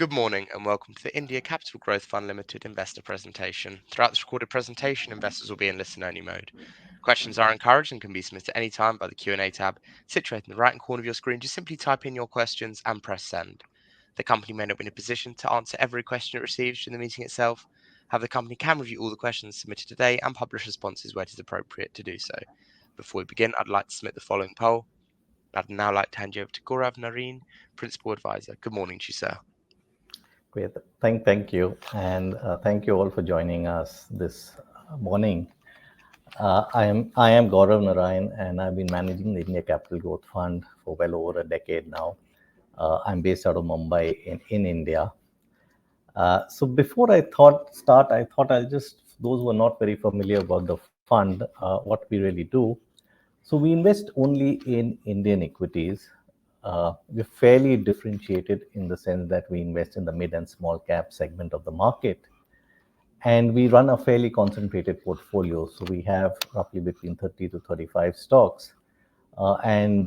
Good morning and welcome to the India Capital Growth Fund Limited investor presentation. Throughout this recorded presentation, investors will be in listen-only mode. Questions are encouraged and can be submitted any time by the Q&A tab situated in the right-hand corner of your screen. Just simply type in your questions and press send. The company may not be in a position to answer every question it receives during the meeting itself. However, the company can review all the questions submitted today and publish responses where it is appropriate to do so. Before we begin, I'd like to submit the following poll. I'd now like to hand you over to Gaurav Nareen, Principal Advisor. Good morning to you, sir. Great. Thank you. And thank you all for joining us this morning. I am Gaurav Narayan, and I've been managing the India Capital Growth Fund for well over a decade now. I'm based out of Mumbai in India. So before I thought I'll just, those who are not very familiar about the fund, what we really do. So we invest only in Indian equities. We're fairly differentiated in the sense that we invest in the mid and small cap segment of the market. And we run a fairly concentrated portfolio. So we have roughly between 30 to 35 stocks. And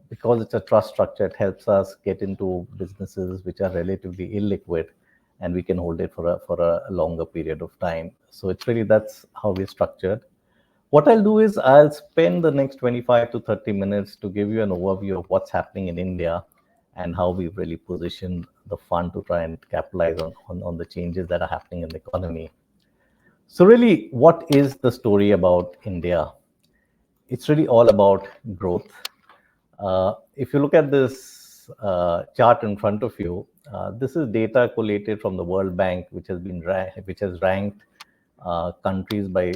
because it's a trust structure, it helps us get into businesses which are relatively illiquid, and we can hold it for a longer period of time. So it's really, that's how we're structured. What I'll do is I'll spend the next 25 to 30 minutes to give you an overview of what's happening in India and how we've really positioned the fund to try and capitalize on the changes that are happening in the economy. So really, what is the story about India? It's really all about growth. If you look at this chart in front of you, this is data collated from the World Bank, which has ranked countries by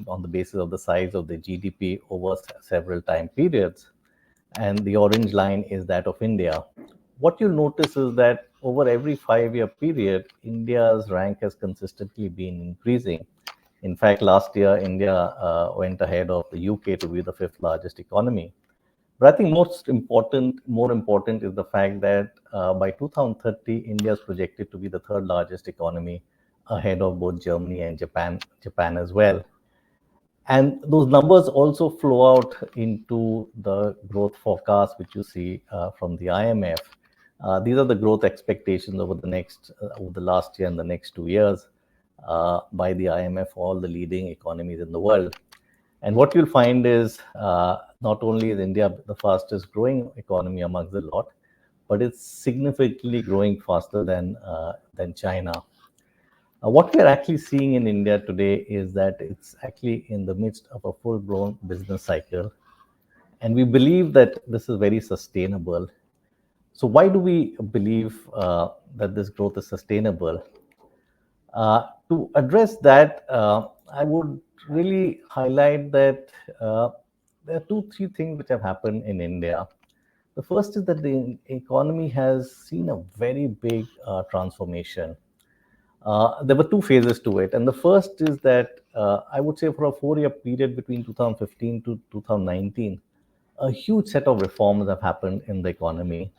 on the basis of the size of the GDP over several time periods, and the orange line is that of India. What you'll notice is that over every 5-year period, India's rank has consistently been increasing. In fact, last year, India went ahead of the UK to be the 5th largest economy. But I think more important is the fact that by 2030, India is projected to be the 3rd largest economy, ahead of both Germany and Japan as well. And those numbers also flow out into the growth forecast, which you see from the IMF. These are the growth expectations over the last year and the next 2 years by the IMF, all the leading economies in the world. And what you'll find is not only is India the fastest growing economy amongst the lot, but it's significantly growing faster than China. What we're actually seeing in India today is that it's actually in the midst of a full-blown business cycle. And we believe that this is very sustainable. So why do we believe that this growth is sustainable? To address that, I would really highlight that there are 3 things which have happened in India. The first is that the economy has seen a very big transformation. There were 2 phases to it. And the first is that I would say for a 4-year period between 2015 to 2019, a huge set of reforms have happened in the economy.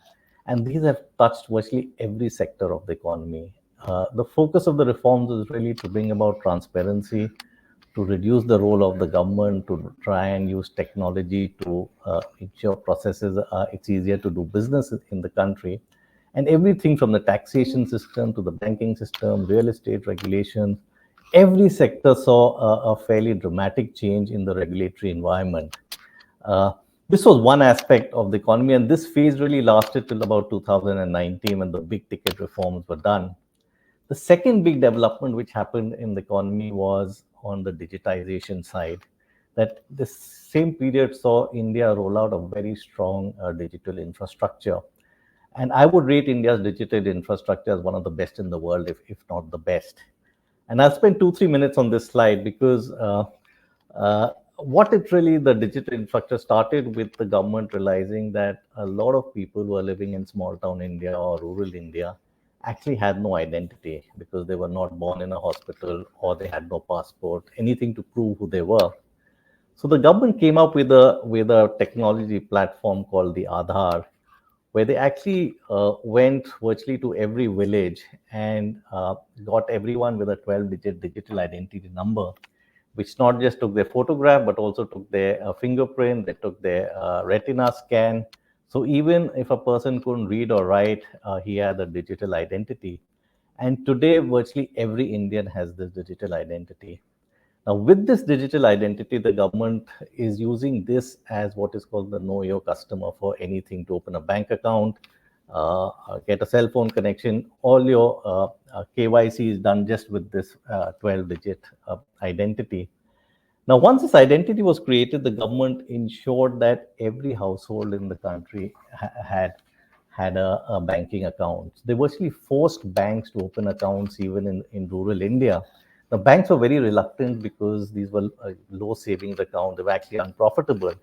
And these have touched virtually every sector of the economy. The focus of the reforms is really to bring about transparency, to reduce the role of the government, to try and use technology to ensure processes, it's easier to do business in the country. And everything from the taxation system to the banking system, real estate regulations, every sector saw a fairly dramatic change in the regulatory environment. This was one aspect of the economy, and this phase really lasted till about 2019 when the big ticket reforms were done. The second big development which happened in the economy was on the digitization side, that the same period saw India roll out a very strong digital infrastructure. And I would rate India's digital infrastructure as one of the best in the world, if not the best. And I'll spend 2-3 minutes on this slide because the digital infrastructure started with the government realizing that a lot of people who are living in small town India or rural India actually had no identity because they were not born in a hospital or they had no passport, anything to prove who they were. So the government came up with a technology platform called the Aadhaar, where they actually went virtually to every village and got everyone with a 12-digit digital identity number, which not just took their photograph, but also took their fingerprint, they took their retina scan. So even if a person couldn't read or write, he had a digital identity. And today, virtually every Indian has this digital identity. Now, with this digital identity, the government is using this as what is called the Know Your Customer for anything, to open a bank account, get a cell phone connection. All your KYC is done just with this 12-digit identity. Now, once this identity was created, the government ensured that every household in the country had a banking account. They virtually forced banks to open accounts even in rural India. The banks were very reluctant because these were low savings accounts. They were actually unprofitable.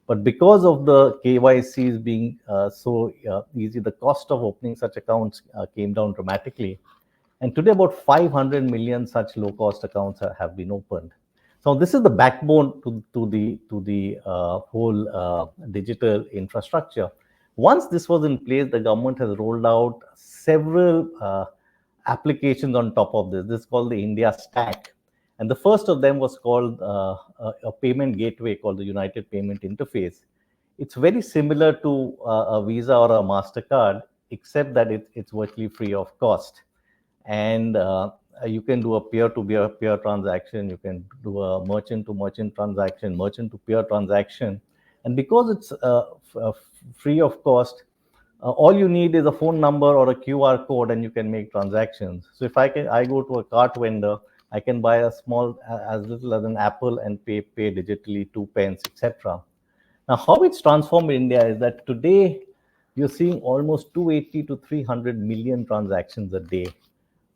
But because of the KYCs being so easy, the cost of opening such accounts came down dramatically. And today, about 500 million such low-cost accounts have been opened. So this is the backbone to the whole digital infrastructure. Once this was in place, the government has rolled out several applications on top of this. This is called the India Stack. And the first of them was called a payment gateway called the United Payment Interface. It's very similar to a Visa or a MasterCard, except that it's virtually free of cost. And you can do a peer-to-peer transaction. You can do a merchant-to-merchant transaction, merchant-to-peer transaction. And because it's free of cost, all you need is a phone number or a QR code, and you can make transactions. So if I go to a cart vendor, I can buy a small, as little as an apple, and pay digitally 2 pence, etc. Now, how it's transformed India is that today you're seeing almost 280 to 300 million transactions a day.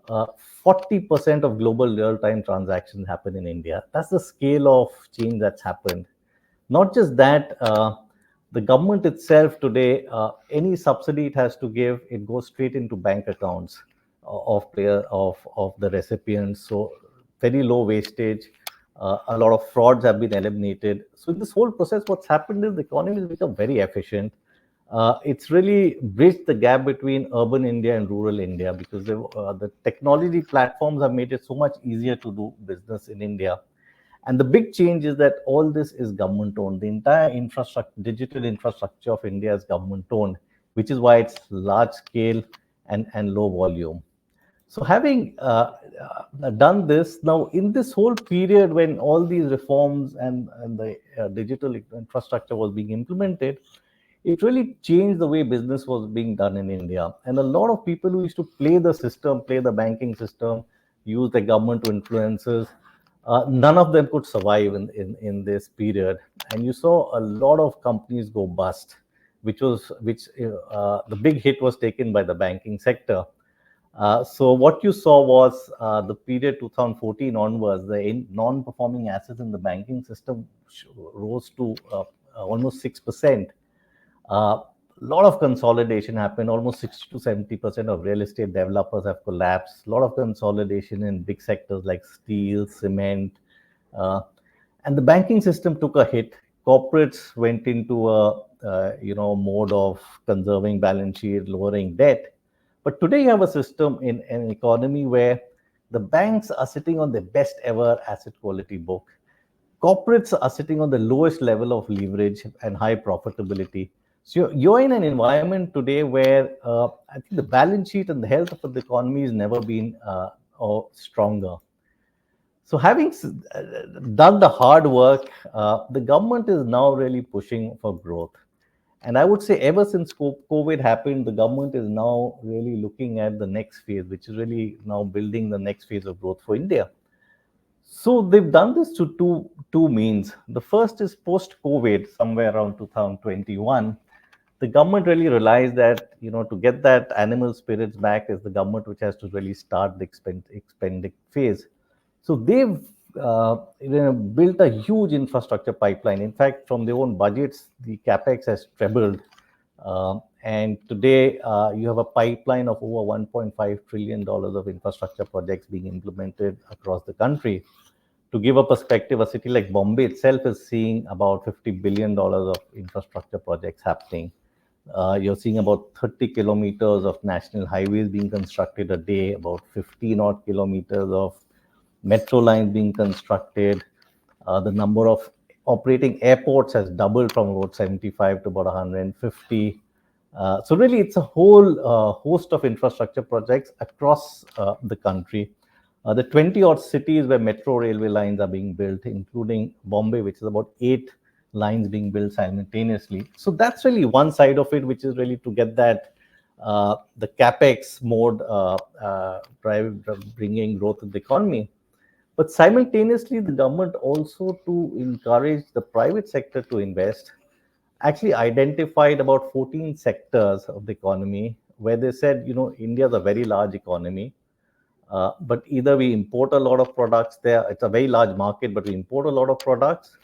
40% of global real-time transactions happen in India. That's the scale of change that's happened. Not just that, the government itself today, any subsidy it has to give, it goes straight into bank accounts of the recipients. So very low wastage. A lot of frauds have been eliminated. So in this whole process, what's happened is the economy has become very efficient. It's really bridged the gap between urban India and rural India, because the technology platforms have made it so much easier to do business in India. And the big change is that all this is government owned. The entire digital infrastructure of India is government owned, which is why it's large scale and low volume. So having done this, now in this whole period when all these reforms and the digital infrastructure was being implemented, it really changed the way business was being done in India. And a lot of people who used to play the banking system, use the government to influences, none of them could survive in this period. And you saw a lot of companies go bust, the big hit was taken by the banking sector. So what you saw was the period 2014 onwards, the non-performing assets in the banking system rose to almost 6%. A lot of consolidation happened. Almost 60 to 70% of real estate developers have collapsed. A lot of consolidation in big sectors like steel, cement, and the banking system took a hit. Corporates went into a mode of conserving balance sheet, lowering debt. But today you have a system in an economy where the banks are sitting on the best ever asset quality book. Corporates are sitting on the lowest level of leverage and high profitability. So you're in an environment today where I think the balance sheet and the health of the economy has never been stronger. So having done the hard work, the government is now really pushing for growth. And I would say ever since COVID happened, the government is now really looking at the next phase, which is really now building the next phase of growth for India. So they've done this to two means. The first is post-COVID, somewhere around 2021. The government really realized that, to get that animal spirits back, is the government which has to really start the expanding phase. So they've built a huge infrastructure pipeline. In fact, from their own budgets, the capex has trebled. And today, you have a pipeline of over $1.5 trillion of infrastructure projects being implemented across the country. To give a perspective, a city like Bombay itself is seeing about $50 billion of infrastructure projects happening. You're seeing about 30 kilometers of national highways being constructed a day, about 15 odd kilometers of metro lines being constructed. The number of operating airports has doubled from about 75 to about 150. So really, it's a whole host of infrastructure projects across the country. The 20 odd cities where metro railway lines are being built, including Bombay, which is about 8 lines being built simultaneously. So that's really one side of it, which is really to get that the capex mode bringing growth in the economy. But simultaneously, the government also to encourage the private sector to invest actually identified about 14 sectors of the economy where they said, India is a very large economy, but either we import a lot of products there, it's a very large market, but we import a lot of products,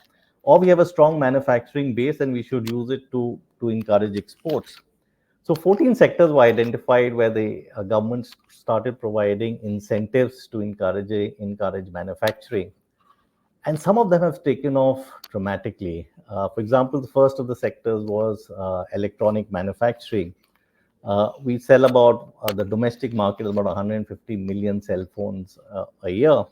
or we have a strong manufacturing base and we should use it to encourage exports. So 14 sectors were identified where the government started providing incentives to encourage manufacturing. And some of them have taken off dramatically. For example, the first of the sectors was electronic manufacturing. We sell about the domestic market is about 150 million cell phones a year.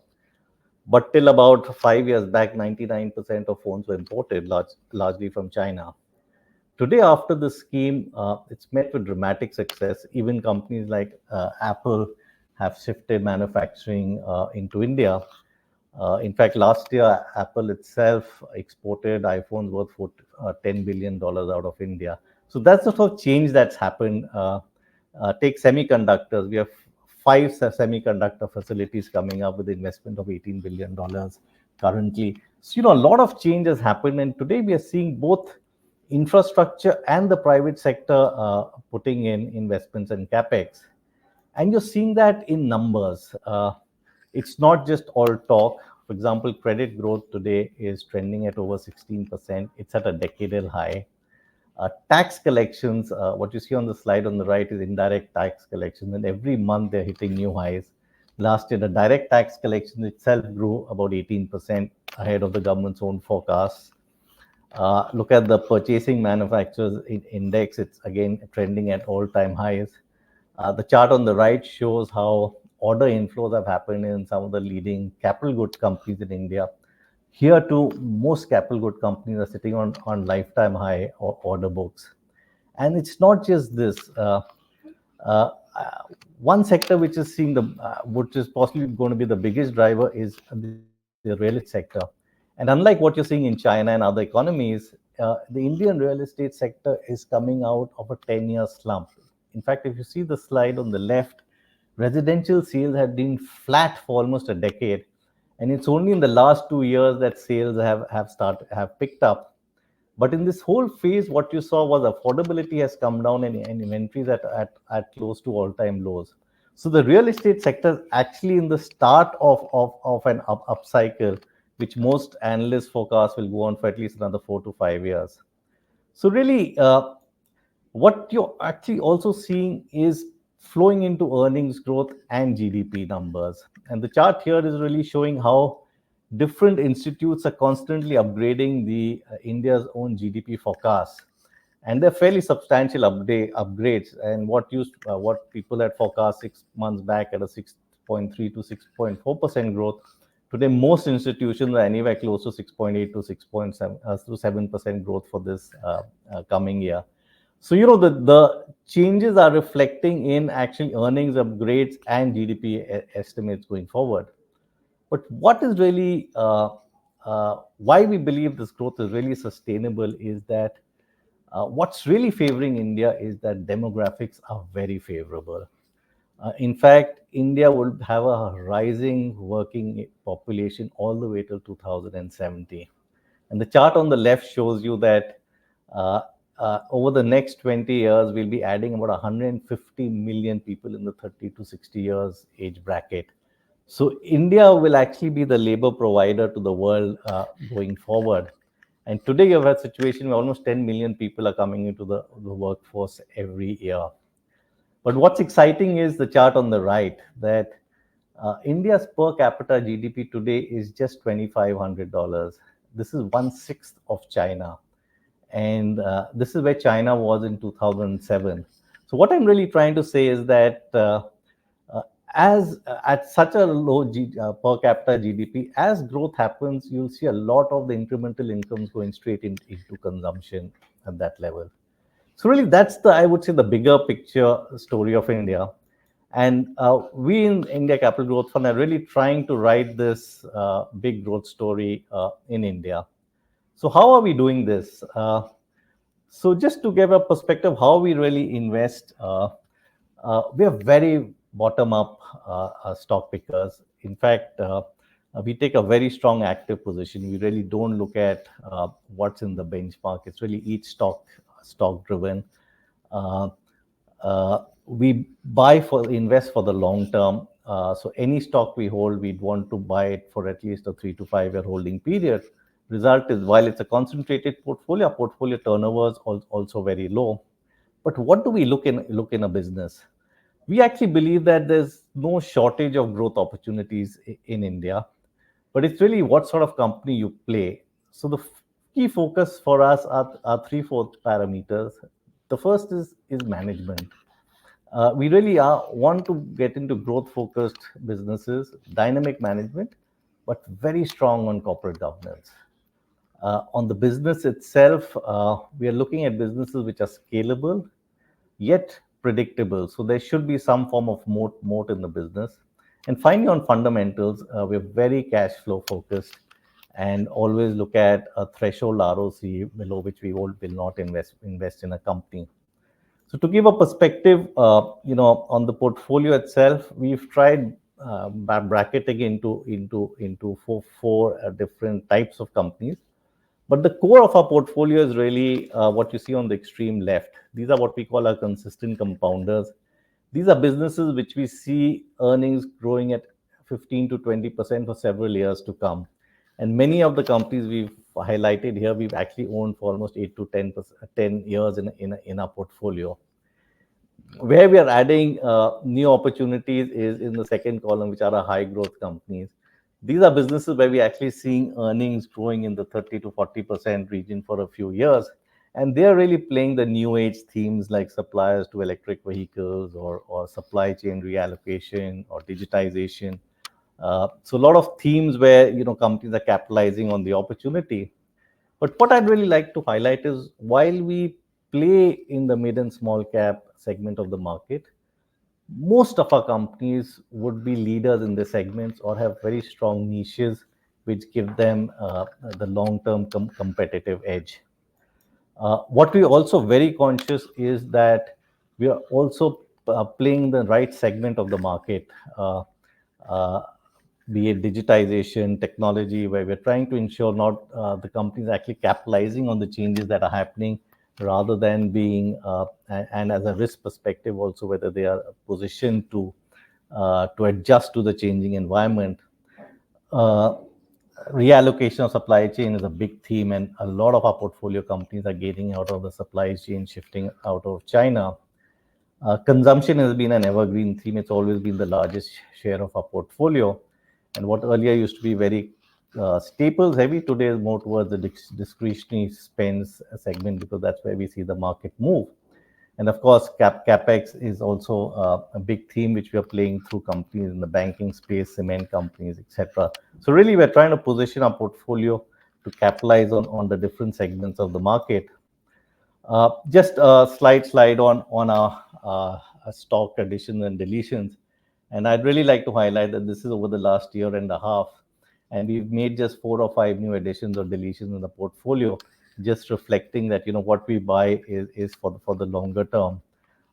But till about 5 years back, 99% of phones were imported, largely from China. Today, after the scheme, it's met with dramatic success. Even companies like Apple have shifted manufacturing into India. In fact, last year, Apple itself exported iPhones worth $10 billion out of India. So that's the sort of change that's happened. Take semiconductors. We have 5 semiconductor facilities coming up with investment of $18 billion currently. So, a lot of change has happened. And today we are seeing both infrastructure and the private sector putting in investments and capex. And you're seeing that in numbers. It's not just all talk. For example, credit growth today is trending at over 16%. It's at a decadal high. Tax collections, what you see on the slide on the right is indirect tax collections. And every month they're hitting new highs. Last year, the direct tax collection itself grew about 18% ahead of the government's own forecasts. Look at the purchasing manufacturers index. It's again trending at all-time highs. The chart on the right shows how order inflows have happened in some of the leading capital goods companies in India. Here too, most capital good companies are sitting on lifetime high order books. And it's not just this. One sector which is seeing which is possibly going to be the biggest driver is the real estate sector. And unlike what you're seeing in China and other economies, the Indian real estate sector is coming out of a 10-year slump. In fact, if you see the slide on the left, residential sales have been flat for almost a decade. And it's only in the last 2 years that sales have picked up. But in this whole phase, what you saw was affordability has come down and inventories at close to all-time lows. So the real estate sector is actually in the start of an upcycle, which most analysts forecast will go on for at least another 4 to 5 years. So really, what you're actually also seeing is flowing into earnings growth and GDP numbers. And the chart here is really showing how different institutes are constantly upgrading the India's own GDP forecast. And they're fairly substantial upgrades. And what people had forecast 6 months back at a 6.3 to 6.4% growth, today most institutions are anywhere close to 6.8 to 6.7 to 7% growth for this coming year. So, the changes are reflecting in actually earnings upgrades and GDP estimates going forward. But what is really, why we believe this growth is really sustainable is that what's really favoring India is that demographics are very favorable. In fact, India will have a rising working population all the way till 2070. And the chart on the left shows you that over the next 20 years, we'll be adding about 150 million people in the 30 to 60 years age bracket. So India will actually be the labor provider to the world going forward. And today you have a situation where almost 10 million people are coming into the workforce every year. But what's exciting is the chart on the right, that India's per capita GDP today is just $2,500. This is 1/6 of China. And this is where China was in 2007. So what I'm really trying to say is that as at such a low per capita GDP, as growth happens, you'll see a lot of the incremental incomes going straight into consumption at that level. So really, that's the, I would say, the bigger picture story of India. And we in India Capital Growth Fund are really trying to write this big growth story in India. So how are we doing this? So just to give a perspective how we really invest, we are very bottom-up stock pickers. In fact, we take a very strong active position. We really don't look at what's in the benchmark. It's really each stock driven. We invest for the long term. So any stock we hold, we'd want to buy it for at least a 3 to 5 year holding period. Result is, while it's a concentrated portfolio, our portfolio turnover is also very low. But what do we look in a business? We actually believe that there's no shortage of growth opportunities in India, but it's really what sort of company you play. So the key focus for us are three, four parameters. The first is management. We really want to get into growth-focused businesses, dynamic management, but very strong on corporate governance. On the business itself, we are looking at businesses which are scalable, yet predictable. So there should be some form of moat in the business. And finally, on fundamentals, we're very cash flow focused and always look at a threshold ROC below which we will not invest in a company. So to give a perspective, on the portfolio itself, we've tried bracketing into four different types of companies. But the core of our portfolio is really what you see on the extreme left. These are what we call our consistent compounders. These are businesses which we see earnings growing at 15 to 20% for several years to come. And many of the companies we've highlighted here, we've actually owned for almost 8 to 10 years in our portfolio. Where we are adding new opportunities is in the second column, which are our high growth companies. These are businesses where we're actually seeing earnings growing in the 30 to 40% region for a few years. And they're really playing the new age themes like suppliers to electric vehicles or supply chain reallocation or digitization. So a lot of themes where companies are capitalizing on the opportunity. But what I'd really like to highlight is while we play in the mid and small cap segment of the market, most of our companies would be leaders in the segments or have very strong niches which give them the long-term competitive edge. What we're also very conscious is that we are also playing the right segment of the market, be it digitization, technology, where we're trying to ensure not the companies actually capitalizing on the changes that are happening rather than being, and as a risk perspective also, whether they are positioned to adjust to the changing environment. Reallocation of supply chain is a big theme, and a lot of our portfolio companies are getting out of the supply chain, shifting out of China. Consumption has been an evergreen theme. It's always been the largest share of our portfolio. And what earlier used to be very staples heavy, today is more towards the discretionary spends segment, because that's where we see the market move. And of course, capex is also a big theme which we are playing through companies in the banking space, cement companies, etc. So really, we're trying to position our portfolio to capitalize on the different segments of the market. Just a slide on our stock additions and deletions. And I'd really like to highlight that this is over the last year and a half. And we've made just 4 or 5 new additions or deletions in the portfolio, just reflecting that what we buy is for the longer term.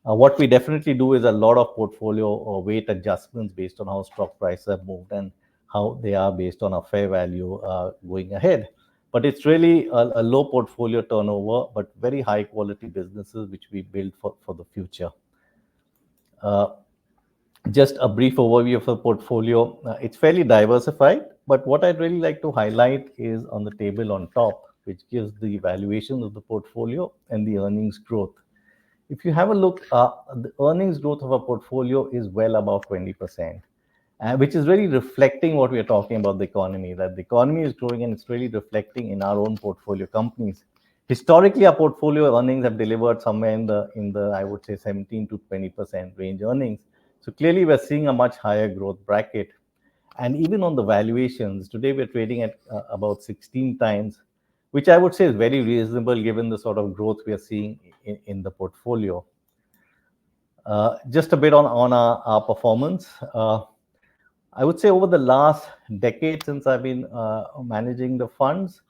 What we definitely do is a lot of portfolio or weight adjustments based on how stock prices have moved and how they are based on a fair value going ahead. But it's really a low portfolio turnover, but very high quality businesses which we build for the future. Just a brief overview of the portfolio. It's fairly diversified, but what I'd really like to highlight is on the table on top, which gives the valuation of the portfolio and the earnings growth. If you have a look, the earnings growth of a portfolio is well above 20%, which is really reflecting what we are talking about the economy, that the economy is growing and it's really reflecting in our own portfolio companies. Historically, our portfolio earnings have delivered somewhere in the I would say 17 to 20% range earnings. So clearly, we're seeing a much higher growth bracket. And even on the valuations, today we're trading at about 16 times, which I would say is very reasonable given the sort of growth we are seeing in the portfolio. Just a bit on our performance. I would say over the last decade since I've been managing the funds,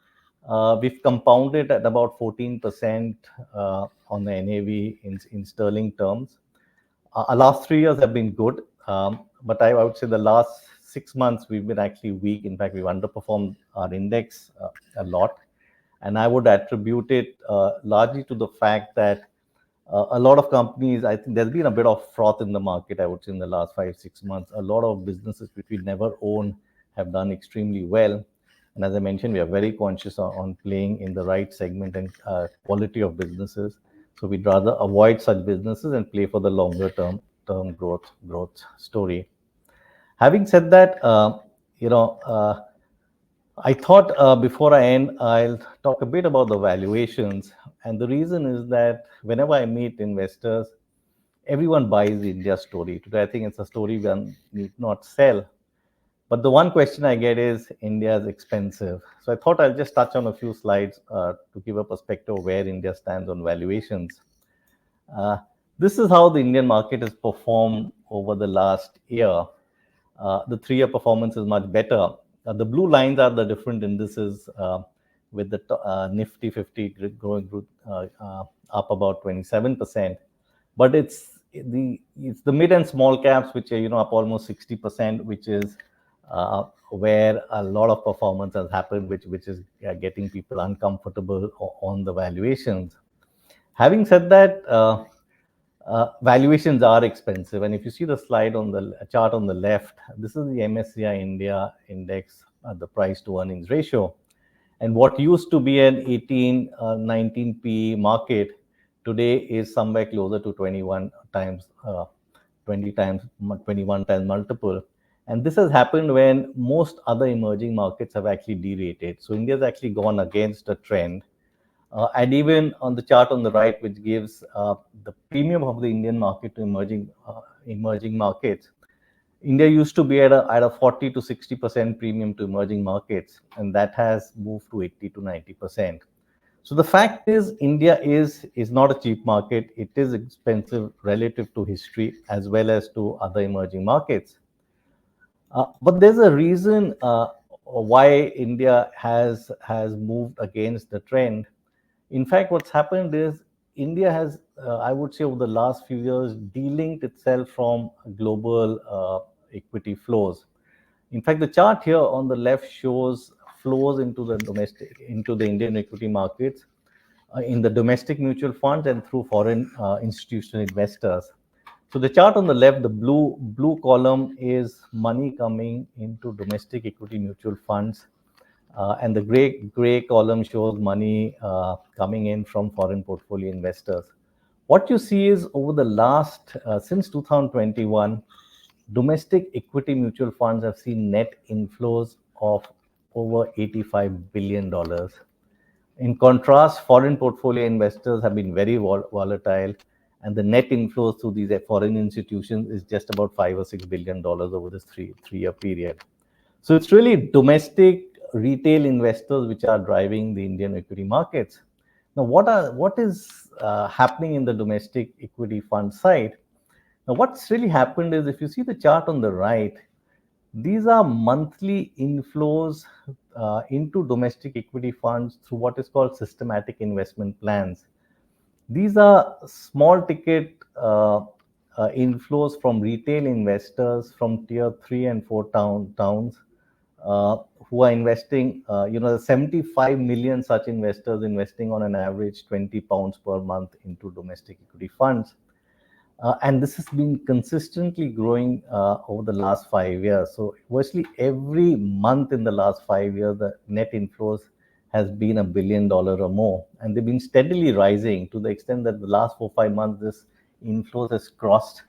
we've compounded at about 14% on the NAV in sterling terms. Our last 3 years have been good, but I would say the last 6 months we've been actually weak. In fact, we've underperformed our index a lot. And I would attribute it largely to the fact that a lot of companies, I think there's been a bit of froth in the market, I would say, in the last 5-6 months. A lot of businesses which we never own have done extremely well. And as I mentioned, we are very conscious on playing in the right segment and quality of businesses. So we'd rather avoid such businesses and play for the longer term growth story. Having said that, I thought before I end, I'll talk a bit about the valuations. And the reason is that whenever I meet investors, everyone buys the India story. Today, I think it's a story one need not sell. But the one question I get is India is expensive. So I thought I'll just touch on a few slides to give a perspective of where India stands on valuations. This is how the Indian market has performed over the last year. The 3-year performance is much better. The blue lines are the different indices with the Nifty 50 growing up about 27%. But it's the mid and small caps which are up almost 60%, which is where a lot of performance has happened, which is getting people uncomfortable on the valuations. Having said that, valuations are expensive. And if you see the slide on the chart on the left, this is the MSCI India index, the price to earnings ratio. And what used to be an 18, 19 PE market today is somewhere closer to 21 times, 21 times multiple. And this has happened when most other emerging markets have actually derated. So India has actually gone against a trend. And even on the chart on the right, which gives the premium of the Indian market to emerging markets, India used to be at a 40 to 60% premium to emerging markets, and that has moved to 80 to 90%. So the fact is, India is not a cheap market. It is expensive relative to history as well as to other emerging markets. But there's a reason why India has moved against the trend. In fact, what's happened is India has, I would say, over the last few years, delinked itself from global equity flows. In fact, the chart here on the left shows flows into the Indian equity markets in the domestic mutual funds and through foreign institutional investors. So the chart on the left, the blue column is money coming into domestic equity mutual funds. And the gray column shows money coming in from foreign portfolio investors. What you see is over the last, since 2021, domestic equity mutual funds have seen net inflows of over $85 billion. In contrast, foreign portfolio investors have been very volatile, and the net inflows through these foreign institutions is just about $5 or $6 billion over this three-year period. So it's really domestic retail investors which are driving the Indian equity markets. Now, what is happening in the domestic equity fund side? Now, what's really happened is, if you see the chart on the right, these are monthly inflows into domestic equity funds through what is called systematic investment plans. These are small ticket inflows from retail investors from tier 3 and 4 towns who are investing, 75 million such investors investing on an average 20 pounds per month into domestic equity funds. And this has been consistently growing over the last 5 years. So virtually every month in the last 5 years, the net inflows has been $1 billion or more. And they've been steadily rising to the extent that the last 4-5 months, this inflows has crossed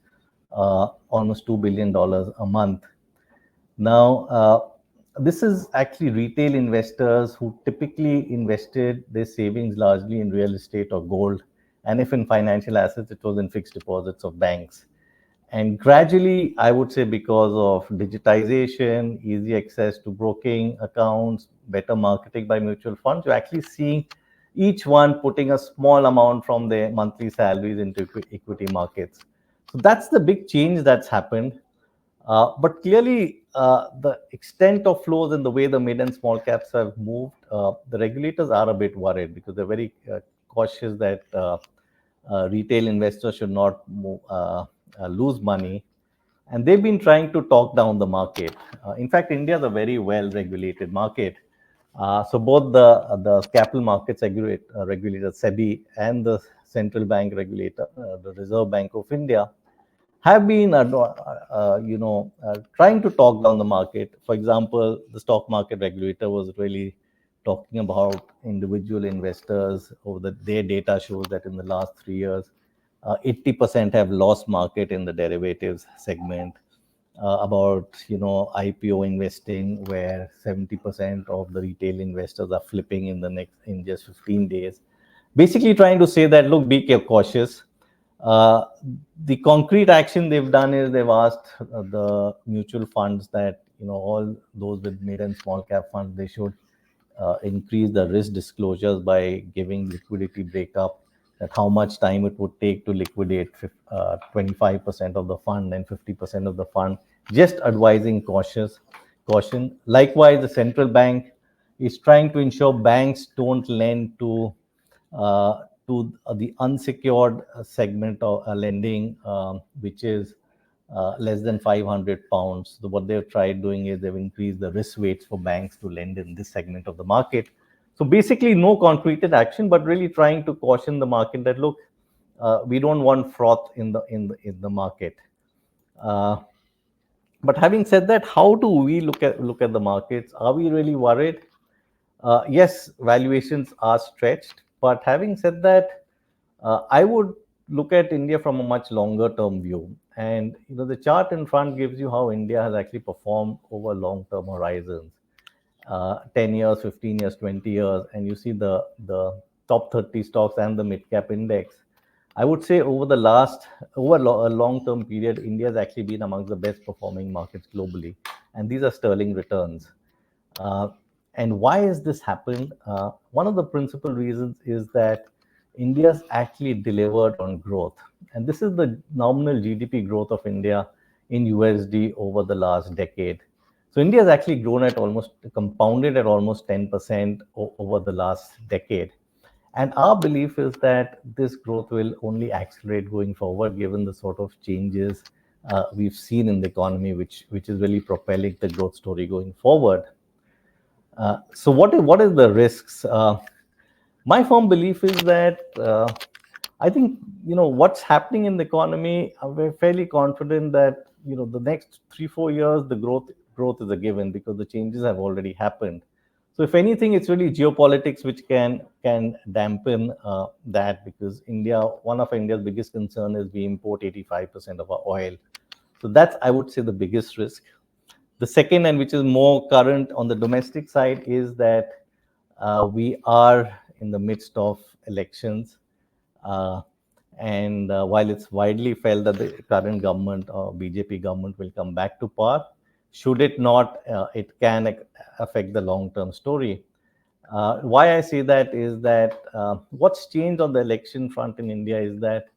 almost $2 billion a month. Now, this is actually retail investors who typically invested their savings largely in real estate or gold. And if in financial assets, it was in fixed deposits of banks. And gradually, I would say because of digitization, easy access to broking accounts, better marketing by mutual funds, you're actually seeing each one putting a small amount from their monthly salaries into equity markets. So that's the big change that's happened. But clearly, the extent of flows and the way the mid and small caps have moved, the regulators are a bit worried because they're very cautious that retail investors should not lose money. And they've been trying to talk down the market. In fact, India is a very well-regulated market. So both the capital markets regulator SEBI and the central bank regulator, the Reserve Bank of India, have been trying to talk down the market. For example, the stock market regulator was really talking about individual investors. Their data shows that in the last 3 years, 80% have lost market in the derivatives segment. About IPO investing, where 70% of the retail investors are flipping in just 15 days. Basically, trying to say that look, be cautious. Uh, the concrete action they've done is they've asked the mutual funds that all those with mid and small cap funds, they should increase the risk disclosures by giving liquidity breakup, that how much time it would take to liquidate 25% of the fund and 50% of the fund, just advising caution. Likewise, the central bank is trying to ensure banks don't lend to the unsecured segment of lending, which is less than 500 pounds. So what they've tried doing is they've increased the risk weights for banks to lend in this segment of the market. So basically, no concreted action, but really trying to caution the market that look, we don't want froth in the market. Uh, but having said that, how do we look at the markets? Are we really worried? Yes, valuations are stretched, but having said that, I would look at India from a much longer term view. And the chart in front gives you how India has actually performed over long term horizons, 10 years, 15 years, 20 years, and you see the top 30 stocks and the mid cap index. I would say over a long term period, India has actually been amongst the best performing markets globally, and these are sterling returns. Uh, and why has this happened? One of the principal reasons is that India's actually delivered on growth. And this is the nominal GDP growth of India in USD over the last decade. So India has actually grown at almost compounded at almost 10% over the last decade. And our belief is that this growth will only accelerate going forward, given the sort of changes we've seen in the economy, which is really propelling the growth story going forward. So what is the risks? My firm belief is that I think what's happening in the economy. We're fairly confident that the next 3-4 years the growth is a given because the changes have already happened. So if anything, it's really geopolitics which can dampen that, because one of India's biggest concern is we import 85% of our oil. So that's, I would say, the biggest risk. The second, and which is more current on the domestic side, is that we are in the midst of elections. And while it's widely felt that the current government or BJP government will come back to power, should it not, it can affect the long-term story. Why I say that is that what's changed on the election front in India is that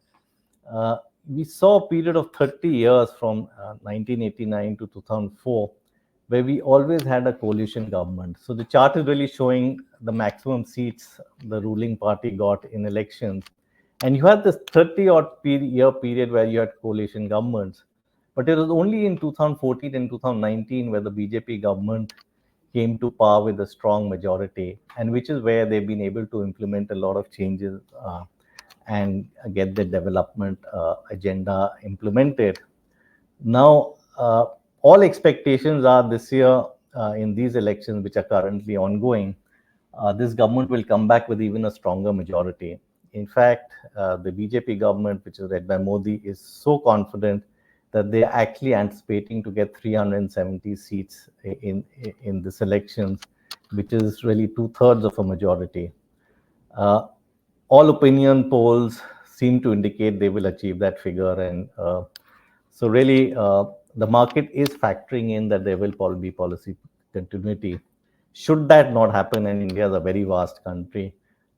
we saw a period of 30 years from 1989 to 2004, where we always had a coalition government. So the chart is really showing the maximum seats the ruling party got in elections. And you had this 30-odd year period where you had coalition governments. But it was only in 2014 and 2019 where the BJP government came to power with a strong majority, and which is where they've been able to implement a lot of changes and get the development agenda implemented. Now, all expectations are this year in these elections, which are currently ongoing, this government will come back with even a stronger majority. In fact, the BJP government, which is led by Modi, is so confident that they are actually anticipating to get 370 seats in this elections, which is really 2/3 of a majority. All opinion polls seem to indicate they will achieve that figure, and So really, the market is factoring in that there will probably be policy continuity. Should that not happen, and India is a very vast country,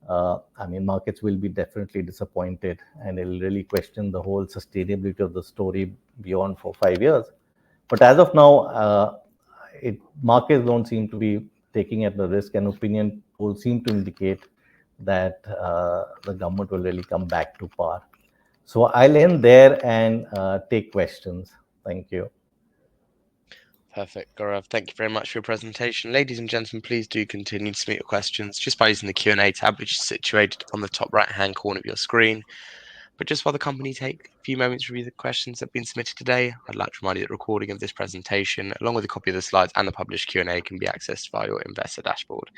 I mean, markets will be definitely disappointed, and it'll really question the whole sustainability of the story beyond 4 5 years. But as of now, markets don't seem to be taking at the risk, and opinion polls seem to indicate that the government will really come back to par. So I'll end there and take questions. Thank you. Perfect, Gaurav. Thank you very much for your presentation. Ladies and gentlemen, please do continue to submit your questions just by using the Q&A tab, which is situated on the top right-hand corner of your screen. But just while the company take a few moments to review the questions that have been submitted today, I'd like to remind you that the recording of this presentation, along with a copy of the slides and the published Q&A, can be accessed via your investor dashboard.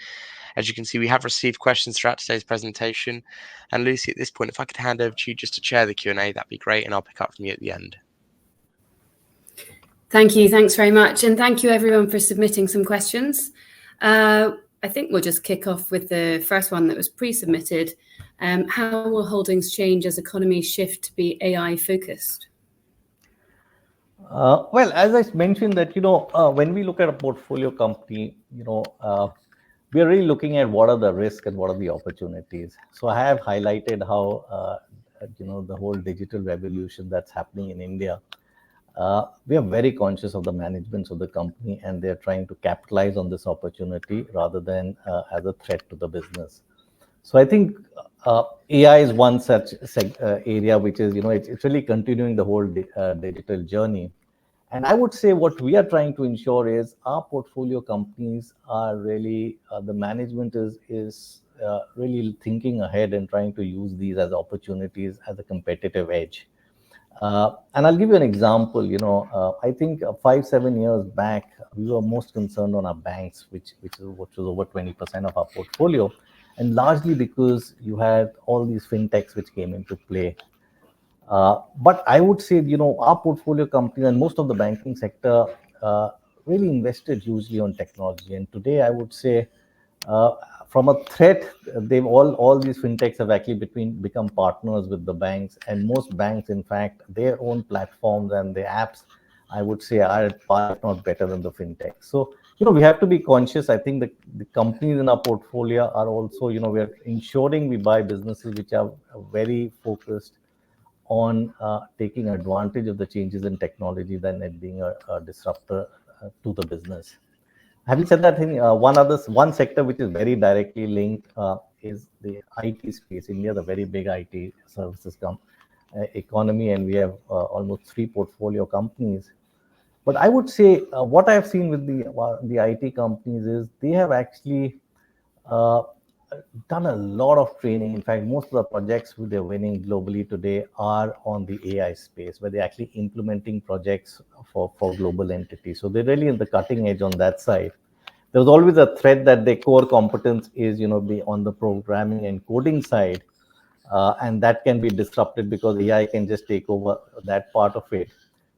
As you can see, we have received questions throughout today's presentation. And Lucy, at this point, if I could hand over to you just to chair the Q&A, that'd be great, and I'll pick up from you at the end. Thank you. Thanks very much. And thank you everyone for submitting some questions. I think we'll just kick off with the first one that was pre-submitted. How will holdings change as economies shift to be AI focused? Well, as I mentioned that, when we look at a portfolio company, we are really looking at what are the risks and what are the opportunities. So I have highlighted how, the whole digital revolution that's happening in India. We are very conscious of the management of the company, and they're trying to capitalize on this opportunity rather than as a threat to the business. So I think AI is one such area which is, it's really continuing the whole digital journey. And I would say what we are trying to ensure is our portfolio companies are really, the management is really thinking ahead and trying to use these as opportunities as a competitive edge. And I'll give you an example. I think 5-7 years back, we were most concerned on our banks, which was over 20% of our portfolio, and largely because you had all these fintechs which came into play. But I would say, our portfolio companies and most of the banking sector really invested hugely on technology. And today, I would say, from a threat, all these fintechs have actually become partners with the banks, and most banks, in fact, their own platforms and their apps, I would say, are far if not better than the fintech. So we have to be conscious. I think the companies in our portfolio are also, we are ensuring we buy businesses which are very focused on taking advantage of the changes in technology than it being a disruptor to the business. Having said that, one sector which is very directly linked is the IT space. India is a very big IT services economy, and we have almost 3 portfolio companies. But I would say what I have seen with the IT companies is they have actually done a lot of training. In fact, most of the projects they're winning globally today are on the AI space, where they're actually implementing projects for global entities. So they're really in the cutting edge on that side. There's always a threat that their core competence is, be on the programming and coding side, and that can be disrupted because AI can just take over that part of it.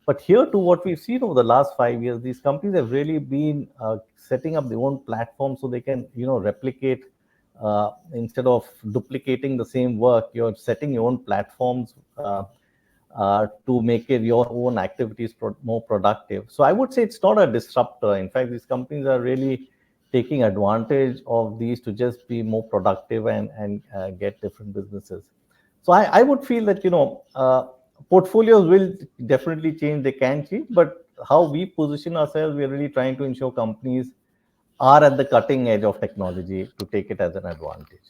But here, to what we've seen over the last 5 years, these companies have really been setting up their own platform so they can, replicate. Instead of duplicating the same work, you're setting your own platforms to make your own activities more productive. So I would say it's not a disruptor. In fact, these companies are really taking advantage of these to just be more productive and get different businesses. So I would feel that, portfolios will definitely change. They can change, but how we position ourselves, we're really trying to ensure companies are at the cutting edge of technology to take it as an advantage.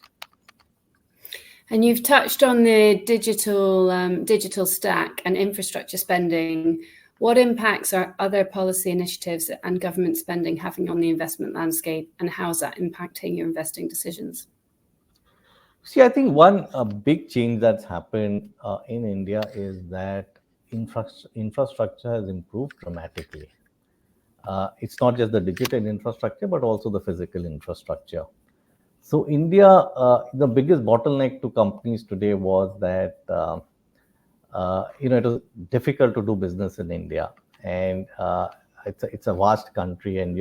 And you've touched on the digital stack and infrastructure spending. What impacts are other policy initiatives and government spending having on the investment landscape, and how is that impacting your investing decisions? See, I think one big change that's happened in India is that infrastructure has improved dramatically. It's not just the digital infrastructure, but also the physical infrastructure. So India, the biggest bottleneck to companies today was that, it was difficult to do business in India. And it's a vast country, and,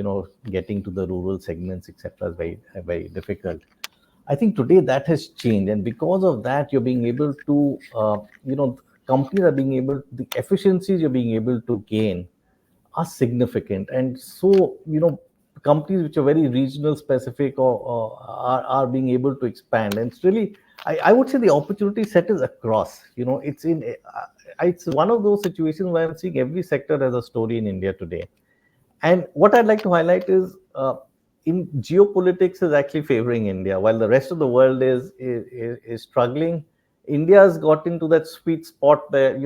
getting to the rural segments, etc., is very, very difficult. I think today that has changed. And because of that, you're being able to, companies are being able, the efficiencies you're being able to gain are significant. And so, companies which are very regional specific or are being able to expand. And it's really, I would say the opportunity set is across, it's one of those situations where I'm seeing every sector has a story in India today. And what I'd like to highlight is, in geopolitics is actually favoring India, while the rest of the world is struggling. India has got into that sweet spot where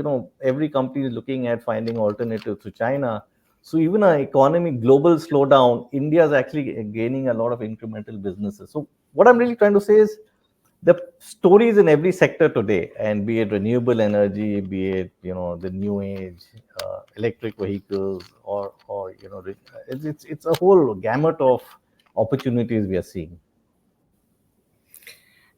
every company is looking at finding alternatives to China. So even an economy global slowdown, India is actually gaining a lot of incremental businesses. So what I'm really trying to say is the stories in every sector today, and be it renewable energy, be it the new age, electric vehicles, or it's a whole gamut of opportunities we are seeing.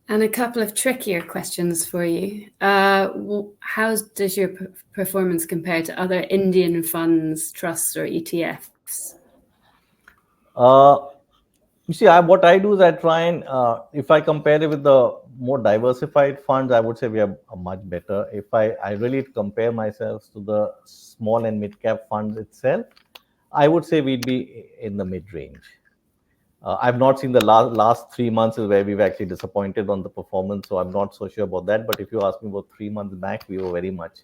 And a couple of trickier questions for you. How does your performance compare to other Indian funds, trusts, or ETFs? You see, what I do is I try and, if I compare it with the more diversified funds, I would say we are much better. If I really compare myself to the small and mid cap funds itself, I would say we'd be in the mid range. I've not seen the last 3 months is where we've actually disappointed on the performance, so I'm not so sure about that. But if you ask me about 3 months back, we were very much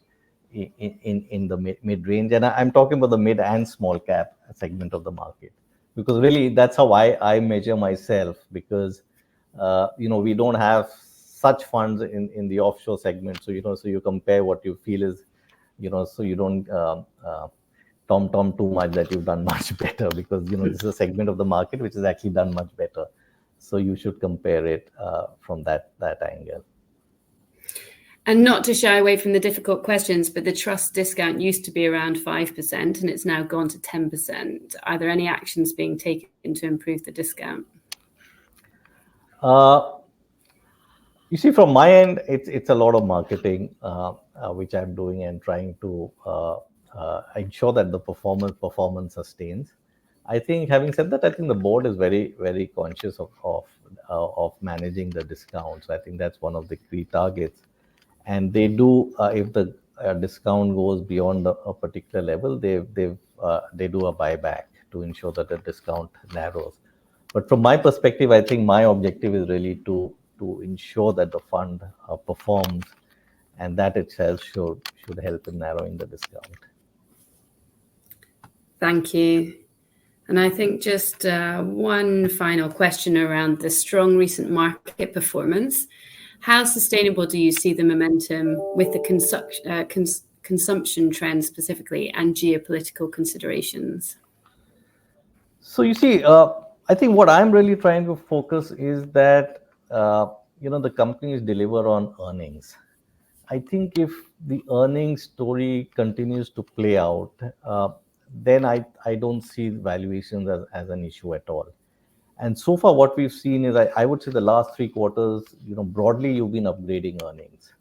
in the mid range, and I'm talking about the mid and small cap segment of the market, because really that's how I measure myself. Because we don't have such funds in the offshore segment, so so you compare what you feel is, so you don't tom too much that you've done much better, because this is a segment of the market which has actually done much better. So you should compare it from that angle. And not to shy away from the difficult questions, but the trust discount used to be around 5% and it's now gone to 10%. Are there any actions being taken to improve the discount? You see, from my end, it's a lot of marketing, which I'm doing, and trying to ensure that the performance sustains. I think, having said that, I think the board is very, very conscious of managing the discounts. I think that's one of the key targets. And they do, if the discount goes beyond a particular level, they do a buyback to ensure that the discount narrows. But from my perspective, I think my objective is really to ensure that the fund performs, and that itself should help in narrowing the discount. Thank you. And I think just one final question around the strong recent market performance. How sustainable do you see the momentum with the consumption trends specifically, and geopolitical considerations? So you see, I think what I'm really trying to focus is that the companies deliver on earnings. I think if the earnings story continues to play out, then I don't see valuations as an issue at all. And so far, what we've seen is, I would say the last 3 quarters, broadly, you've been upgrading earnings.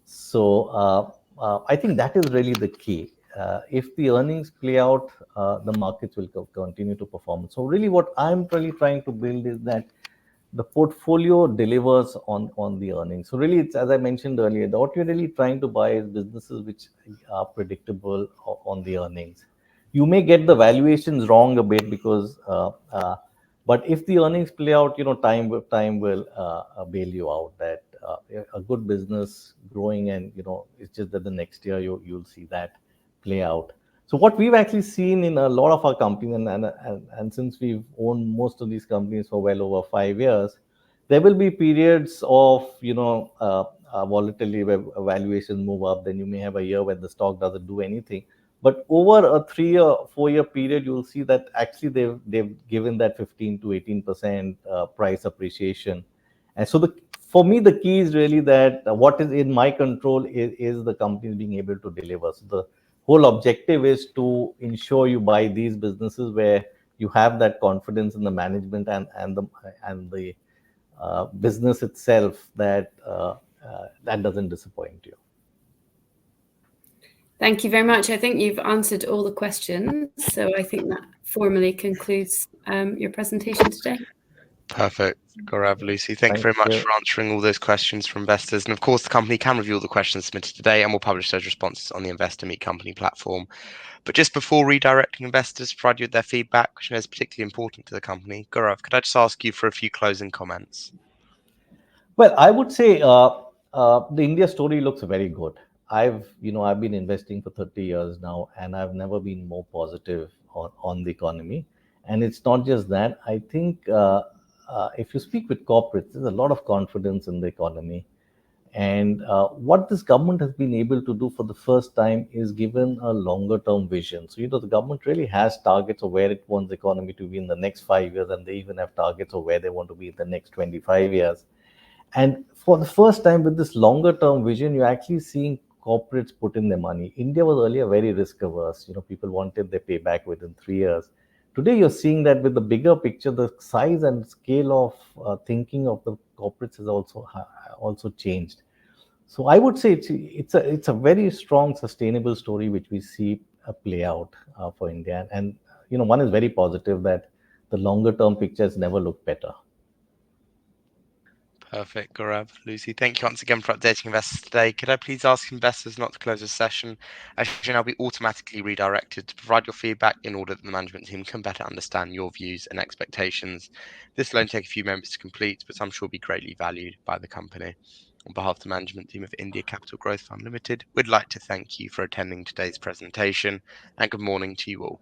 So I think that is really the key. If the earnings play out, the markets will continue to perform. So really, what I'm really trying to build is that the portfolio delivers on the earnings. So really, it's, as I mentioned earlier, what you're really trying to buy is businesses which are predictable on the earnings. You may get the valuations wrong a bit, because but if the earnings play out, time will bail you out. That a good business growing, and it's just that the next year you'll see that play out. So what we've actually seen in a lot of our companies, and since we've owned most of these companies for well over 5 years, there will be periods of volatility where valuations move up. Then you may have a year when the stock doesn't do anything. But over a 3 or 4 year period, you'll see that actually they've given that 15 to 18% price appreciation. And so for me, the key is really that what is in my control is the company being able to deliver. So the whole objective is to ensure you buy these businesses where you have that confidence in the management and the business itself, that doesn't disappoint you. Thank you very much. I think you've answered all the questions. So I think that formally concludes your presentation today. Perfect. Gaurav, Lucy, thank you very much for answering all those questions from investors. And of course, the company can review all the questions submitted today and will publish those responses on the Investor Meet Company platform. But just before redirecting investors to provide you with their feedback, which I know is particularly important to the company, Gaurav, could I just ask you for a few closing comments? Well, I would say the India story looks very good. I've been investing for 30 years now, and I've never been more positive on the economy. And it's not just that. I think if you speak with corporates, there's a lot of confidence in the economy. And what this government has been able to do for the first time is given a longer term vision. So, the government really has targets of where it wants the economy to be in the next 5 years, and they even have targets of where they want to be in the next 25 years. And for the first time with this longer term vision, you're actually seeing corporates put in their money. India was earlier very risk averse. People wanted their payback within 3 years. Today, you're seeing that with the bigger picture, the size and scale of thinking of the corporates has also changed. So I would say it's a very strong, sustainable story which we see play out for India. And one is very positive that the longer term picture has never looked better. Perfect, Gaurav. Lucy, thank you once again for updating investors today. Could I please ask investors not to close this session, as you'll now be automatically redirected to provide your feedback in order that the management team can better understand your views and expectations. This will only take a few moments to complete, but I'm sure will be greatly valued by the company. On behalf of the management team of India Capital Growth Fund Limited, we'd like to thank you for attending today's presentation, and good morning to you all.